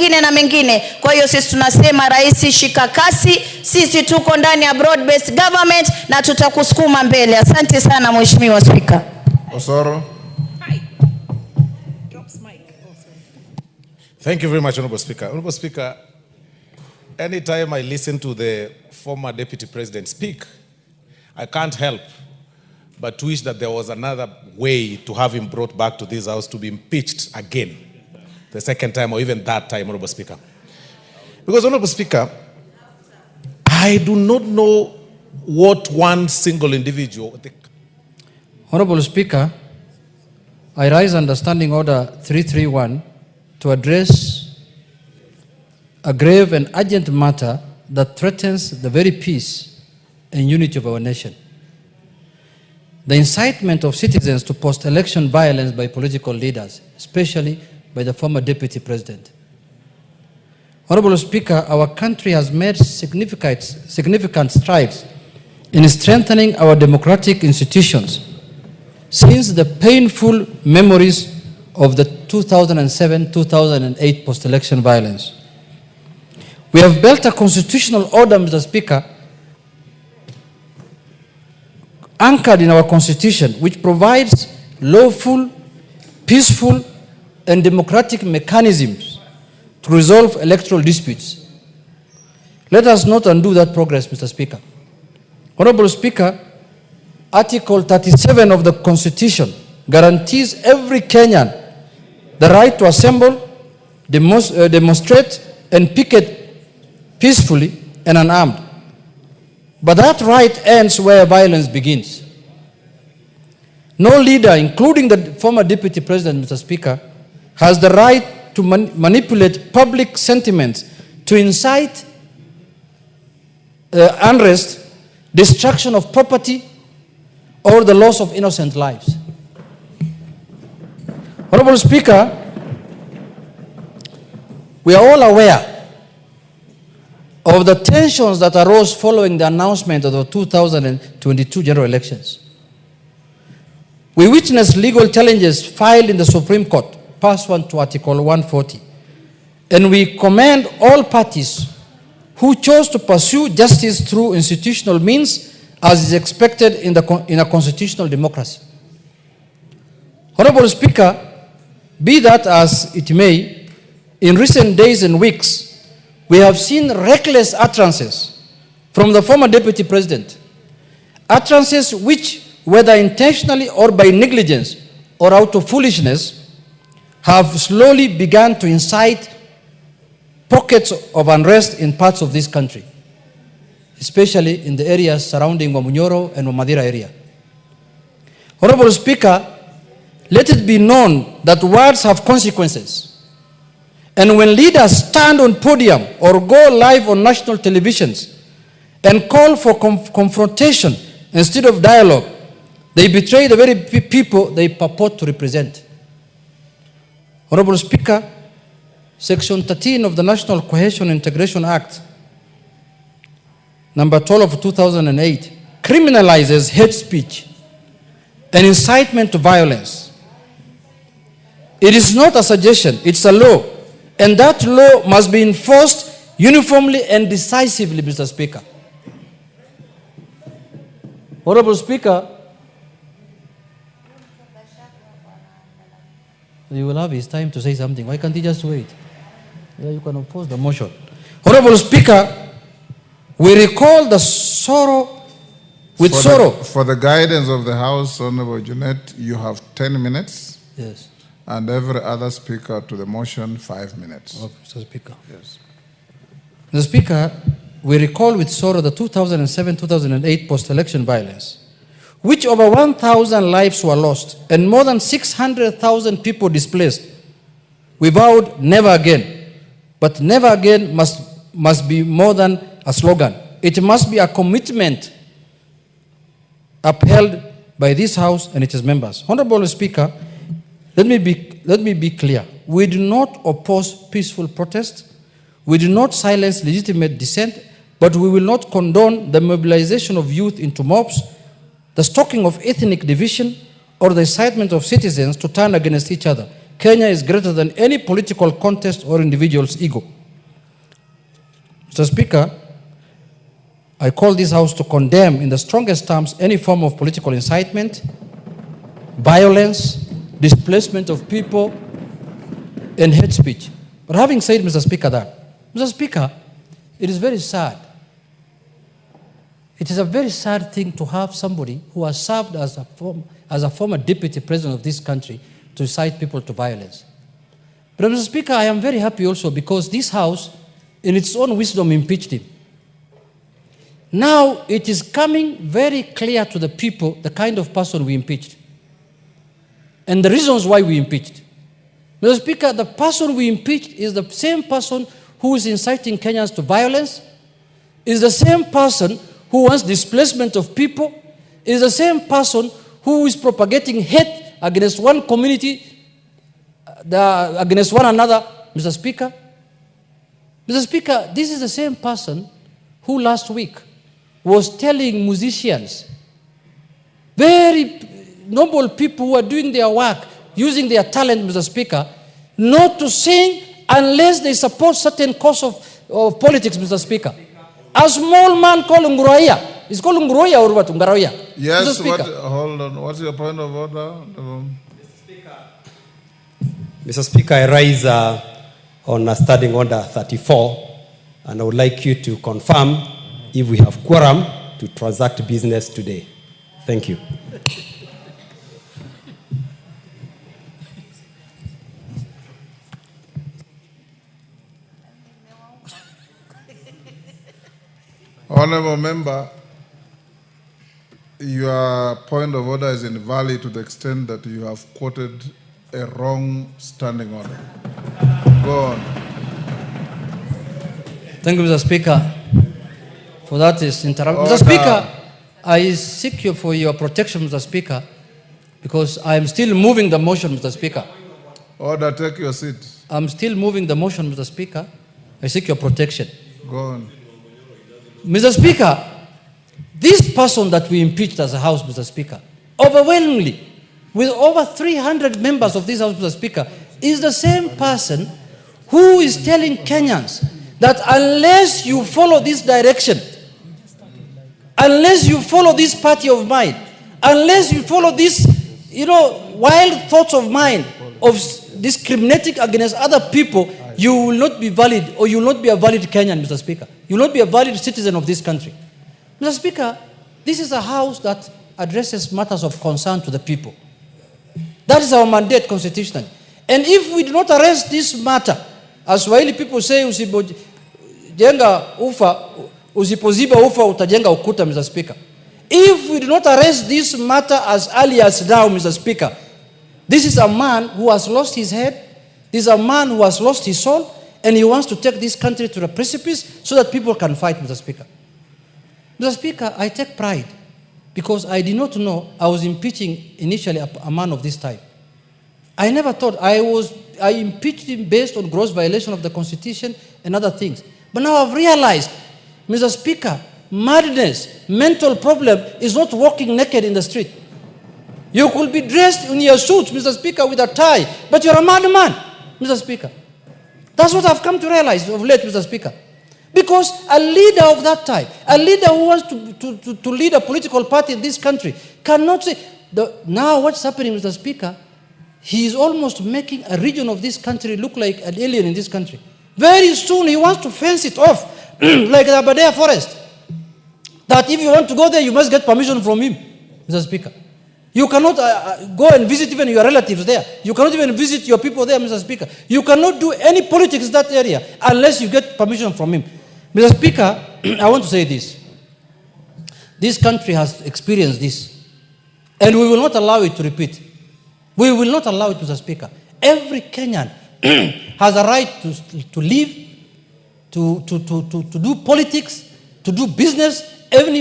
mengine na mengine. Kwa hiyo sisi tunasema rais, shika kasi, sisi tuko ndani ya broad based government na tutakusukuma mbele. Asante sana Mheshimiwa Spika. Osoro. Thank you very much, Honorable Speaker. Honorable Speaker, anytime I listen to the former Deputy President speak, I can't help but to wish that there was another way to have him brought back to this house to be impeached again, the second time or even that time, Honorable Speaker. Because, Honorable Speaker, I do not know what one single individual... Honorable Speaker, I rise under Standing Order 331 to address a grave and urgent matter that threatens the very peace and unity of our nation. The incitement of citizens to post-election violence by political leaders, especially by the former Deputy President. Honorable Speaker, our country has made significant strides in strengthening our democratic institutions since the painful memories of the 2007-2008 post-election violence. We have built a constitutional order, Mr. Speaker, anchored in our Constitution, which provides lawful, peaceful, and democratic mechanisms to resolve electoral disputes. Let us not undo that progress, Mr. Speaker. Honorable Speaker, Article 37 of the Constitution guarantees every Kenyan the right to assemble, demonstrate, and picket peacefully and unarmed. But that right ends where violence begins. No leader, including the former Deputy President, Mr. Speaker, has the right to manipulate public sentiments to incite unrest, destruction of property, or the loss of innocent lives. Honorable Speaker, we are all aware of the tensions that arose following the announcement of the 2022 general elections. We witnessed legal challenges filed in the Supreme Court, pursuant to Article 140, and we commend all parties who chose to pursue justice through institutional means as is expected in a constitutional democracy. Honorable Speaker, be that as it may, in recent days and weeks, we have seen reckless utterances from the former Deputy President, utterances which, whether intentionally or by negligence or out of foolishness, have slowly begun to incite pockets of unrest in parts of this country, especially in the areas surrounding Manyora and Madira area. Honorable Speaker, let it be known that words have consequences. And when leaders stand on podium or go live on national televisions and call for confrontation instead of dialogue, they betray the very people they purport to represent. Honorable Speaker, Section 13 of the National Cohesion and Integration Act, number 12 of 2008, criminalizes hate speech and incitement to violence. It is not a suggestion, it's a law. And that law must be enforced uniformly and decisively, Mr. Speaker. Honorable Speaker, you will have his time to say something. Why can't he just wait? Yeah, you can oppose the motion. Honorable Speaker, we recall the sorrow with sorrow. For the guidance of the House, Honorable Jeanette, you have 10 minutes. Yes. And every other speaker to the motion, 5 minutes. Okay, Mr. Speaker. Yes. Mr. Speaker, we recall with sorrow the 2007-2008 post-election violence, which over 1,000 lives were lost and more than 600,000 people displaced. We vowed never again. But never again must be more than a slogan. It must be a commitment upheld by this House and its members. Honorable Speaker, let me be clear. We do not oppose peaceful protest. We do not silence legitimate dissent, but we will not condone the mobilization of youth into mobs, the stoking of ethnic division, or the incitement of citizens to turn against each other. Kenya is greater than any political contest or individual's ego. Mr. Speaker, I call this House to condemn in the strongest terms any form of political incitement, violence, displacement of people, and hate speech. But having said, Mr. Speaker, that, Mr. Speaker, it is very sad. It is a very sad thing to have somebody who has served as a former deputy president of this country to incite people to violence. But Mr. Speaker, I am very happy also because this House, in its own wisdom, impeached him. Now it is coming very clear to the people the kind of person we impeached and the reasons why we impeached. Mr. Speaker, the person we impeached is the same person who is inciting Kenyans to violence, is the same person who wants displacement of people, is the same person who is propagating hate against one community, against one another, Mr. Speaker. Mr. Speaker, this is the same person who last week was telling musicians, very noble people who are doing their work, using their talent, Mr. Speaker, not to sing unless they support certain cause of politics, Mr. Speaker. A small man called Nguroia. Is called Nguroia or what? Nguroia. Yes, hold on. What's your point of order? Mr. Speaker, I rise on Standing Order 34, and I would like you to confirm if we have quorum to transact business today. Thank you. Honorable member, your point of order is invalid to the extent that you have quoted a wrong standing order. Go on. Thank you, Mr. Speaker, for that is interruption. Mr. Speaker, I seek you for your protection, Mr. Speaker, because I am still moving the motion, Mr. Speaker. Order, take your seat. I'm still moving the motion, Mr. Speaker. I seek your protection. Go on. Mr. Speaker, this person that we impeached as a House, Mr. Speaker, overwhelmingly, with over 300 members of this House, Mr. Speaker, is the same person who is telling Kenyans that unless you follow this direction, unless you follow this party of mine, unless you follow this, wild thoughts of mine of discriminating against other people, you will not be valid, or you will not be a valid Kenyan, Mr. Speaker. You will not be a valid citizen of this country. Mr. Speaker, this is a House that addresses matters of concern to the people. That is our mandate constitutionally. And if we do not arrest this matter, as Swahili people say, usipojenga ufa, usipoziba ufa utajenga ukuta, Mr. Speaker. If we do not arrest this matter as early as now, Mr. Speaker, this is a man who has lost his head. This is a man who has lost his soul, and he wants to take this country to the precipice so that people can fight, Mr. Speaker. Mr. Speaker, I take pride because I did not know I was impeaching initially a man of this type. I never thought I impeached him based on gross violation of the Constitution and other things. But now I've realized, Mr. Speaker, madness, mental problem is not walking naked in the street. You could be dressed in your suit, Mr. Speaker, with a tie, but you're a madman, Mr. Speaker. That's what I've come to realize of late, Mr. Speaker. Because a leader of that type, a leader who wants to lead a political party in this country, cannot say, now what's happening, Mr. Speaker, he is almost making a region of this country look like an alien in this country. Very soon he wants to fence it off, like the Aberdare forest. That if you want to go there, you must get permission from him, Mr. Speaker. You cannot go and visit even your relatives there. You cannot even visit your people there, Mr. Speaker. You cannot do any politics in that area unless you get permission from him. Mr. Speaker, I want to say this. This country has experienced this, and we will not allow it to repeat. We will not allow it, Mr. Speaker. Every Kenyan has a right to live, to do politics, to do business, even